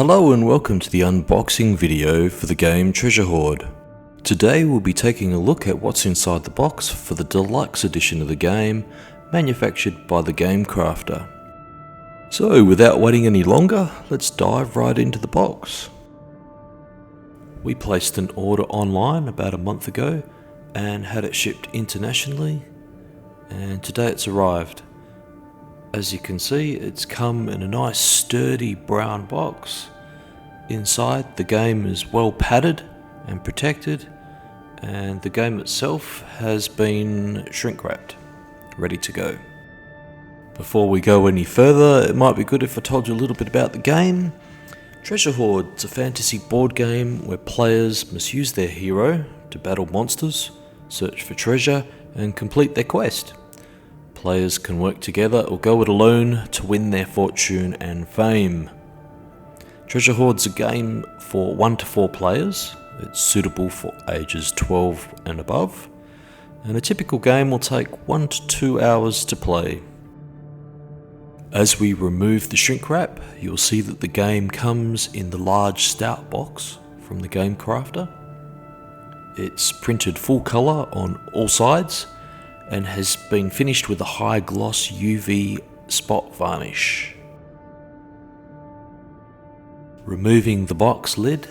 Hello and welcome to the unboxing video for the game Treasure Horde. Today we'll be taking a look at what's inside the box for the Deluxe Edition of the game, manufactured by the game crafter. So without waiting any longer, let's dive right into the box. We placed an order online about a month ago and had it shipped internationally, and today it's arrived. As you can see, it's come in a nice sturdy brown box. Inside, the game is well padded and protected, and the game itself has been shrink wrapped, ready to go. Before we go any further, it might be good if I told you a little bit about the game. Treasure Horde is a fantasy board game where players must use their hero to battle monsters, search for treasure, and complete their quest. Players can work together or go it alone to win their fortune and fame. Treasure Horde's a game for 1 to 4 players. It's suitable for ages 12 and above, and a typical game will take 1 to 2 hours to play. As we remove the shrink wrap, you'll see that the game comes in the large stout box from the game crafter. It's printed full colour on all sides and has been finished with a high gloss UV spot varnish. Removing the box lid,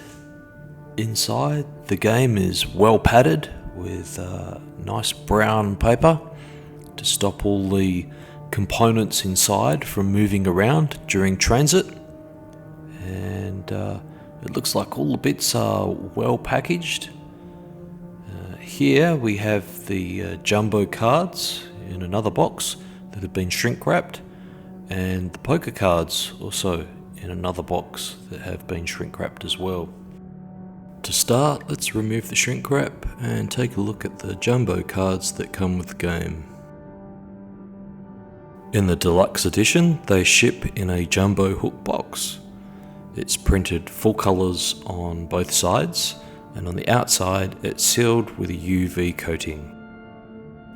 inside the game is well padded with nice brown paper to stop all the components inside from moving around during transit, and it looks like all the bits are well packaged. Here we have the jumbo cards in another box that have been shrink wrapped, and the poker cards also in another box that have been shrink wrapped as well. To start, let's remove the shrink wrap and take a look at the jumbo cards that come with the game. In the Deluxe Edition, they ship in a jumbo hook box. It's printed full colours on both sides, and on the outside it's sealed with a UV coating.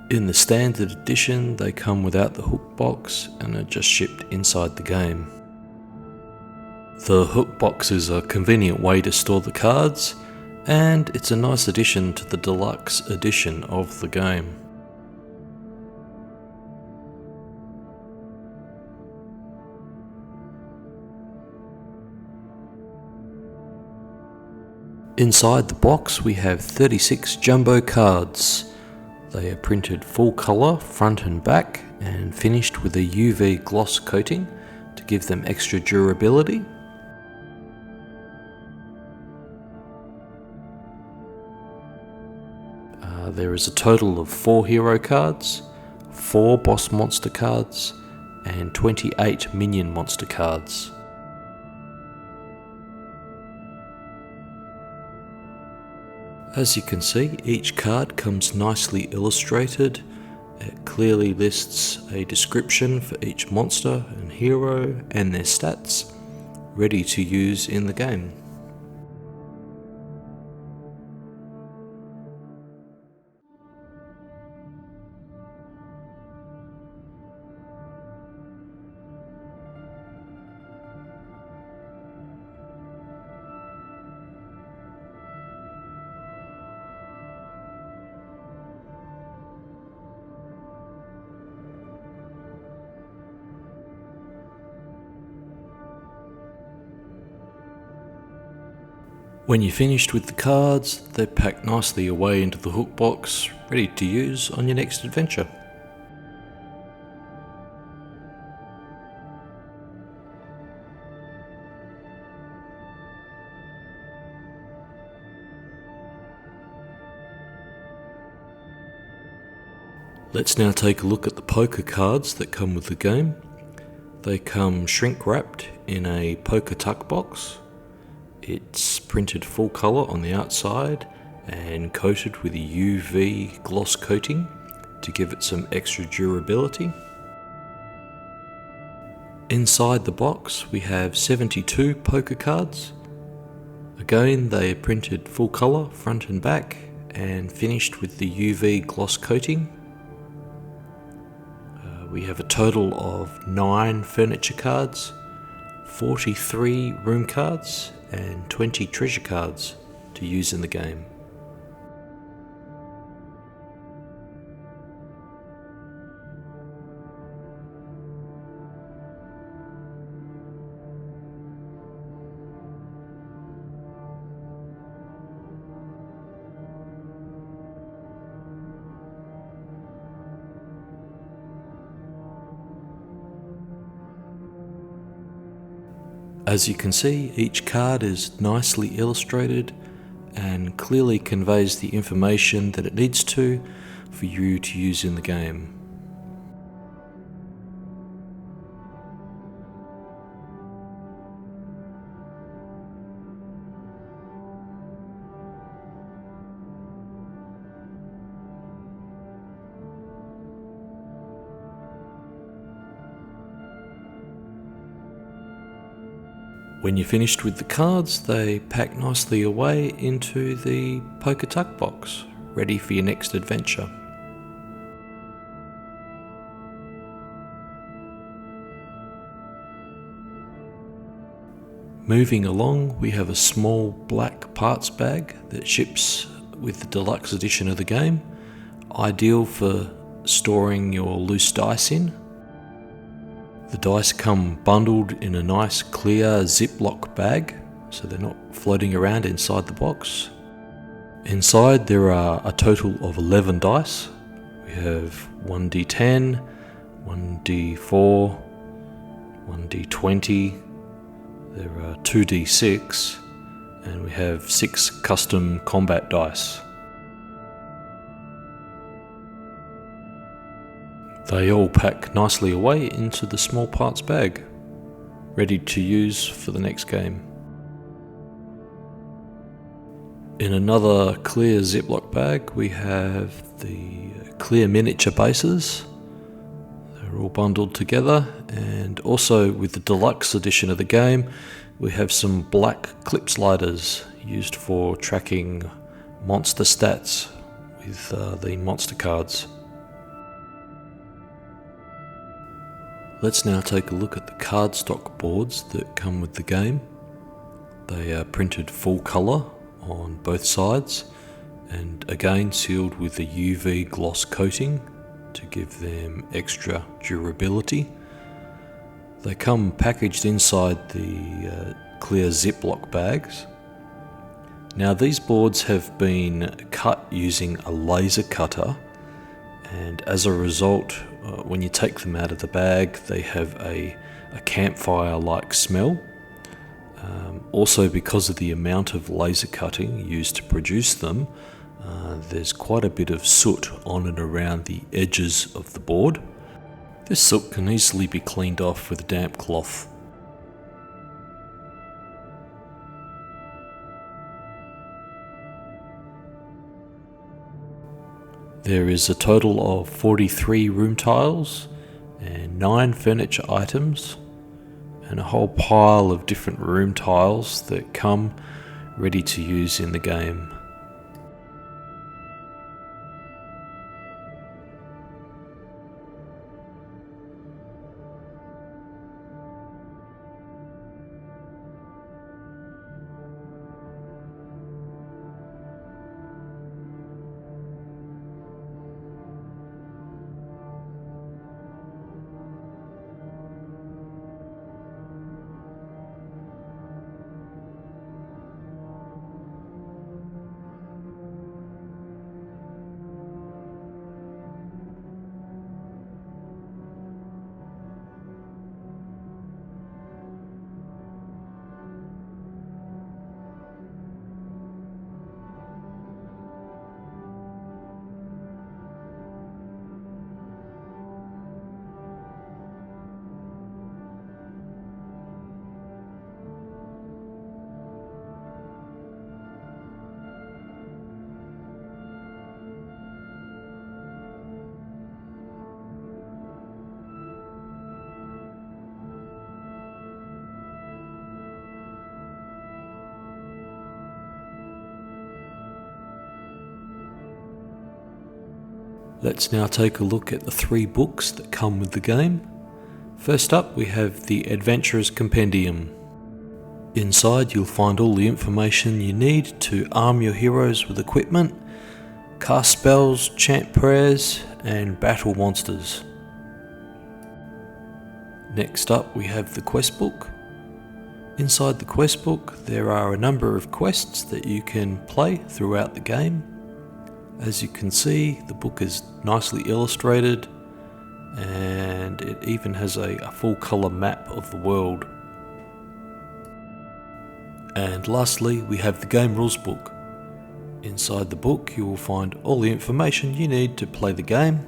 In the Standard Edition, they come without the hook box and are just shipped inside the game. The hook box is a convenient way to store the cards, and it's a nice addition to the Deluxe Edition of the game. Inside the box we have 36 jumbo cards. They are printed full colour front and back and finished with a UV gloss coating to give them extra durability. There is a total of 4 hero cards, 4 boss monster cards, and 28 minion monster cards. As you can see, each card comes nicely illustrated. It clearly lists a description for each monster and hero and their stats, ready to use in the game. When you're finished with the cards, they're packed nicely away into the hook box, ready to use on your next adventure. Let's now take a look at the poker cards that come with the game. They come shrink wrapped in a poker tuck box. It's printed full colour on the outside and coated with a UV gloss coating to give it some extra durability. Inside the box we have 72 poker cards. Again, they are printed full colour front and back and finished with the UV gloss coating. We have a total of 9 furniture cards, 43 room cards and 20 treasure cards to use in the game. As you can see, each card is nicely illustrated and clearly conveys the information that it needs to for you to use in the game. When you're finished with the cards, they pack nicely away into the poker tuck box, ready for your next adventure. Moving along, we have a small black parts bag that ships with the Deluxe Edition of the game, ideal for storing your loose dice in. The dice come bundled in a nice clear Ziploc bag, so they're not floating around inside the box. Inside there are a total of 11 dice. We have 1d10, 1d4, 1d20, there are 2d6, and we have 6 custom combat dice. They all pack nicely away into the small parts bag, ready to use for the next game. In another clear Ziploc bag, we have the clear miniature bases. They're all bundled together, and also with the Deluxe Edition of the game, we have some black clip sliders used for tracking monster stats with the monster cards. Let's now take a look at the cardstock boards that come with the game. They are printed full colour on both sides and again sealed with a UV gloss coating to give them extra durability. They come packaged inside the clear Ziploc bags. Now these boards have been cut using a laser cutter, and as a result, when you take them out of the bag, they have a campfire-like smell. Also, because of the amount of laser cutting used to produce them, there's quite a bit of soot on and around the edges of the board. This soot can easily be cleaned off with a damp cloth. There is a total of 43 room tiles and 9 furniture items and a whole pile of different room tiles that come ready to use in the game. Let's now take a look at the 3 books that come with the game. First up we have the Adventurer's Compendium. Inside you'll find all the information you need to arm your heroes with equipment, cast spells, chant prayers, and battle monsters. Next up we have the quest book. Inside the quest book there are a number of quests that you can play throughout the game. As you can see, the book is nicely illustrated and it even has a full colour map of the world. And lastly we have the game rules book. Inside the book you will find all the information you need to play the game,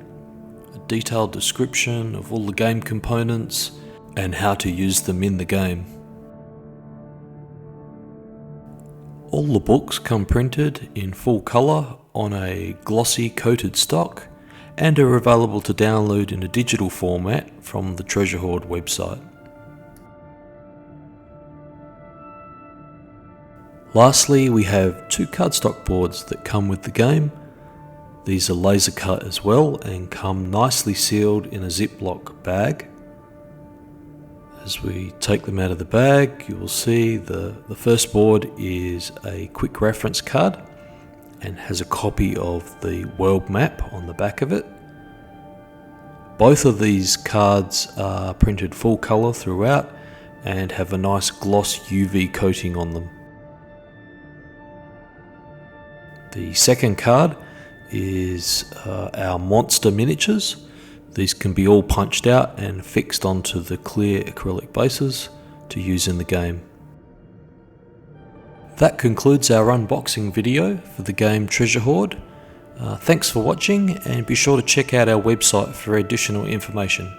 a detailed description of all the game components and how to use them in the game. All the books come printed in full colour on a glossy coated stock and are available to download in a digital format from the Treasure Horde website. Lastly, we have 2 cardstock boards that come with the game. These are laser cut as well and come nicely sealed in a Ziploc bag. As we take them out of the bag, you will see the first board is a quick reference card and has a copy of the world map on the back of it. Both of these cards are printed full colour throughout and have a nice gloss UV coating on them. The second card is our monster miniatures. These can be all punched out and fixed onto the clear acrylic bases to use in the game. That concludes our unboxing video for the game Treasure Horde. Thanks for watching and be sure to check out our website for additional information.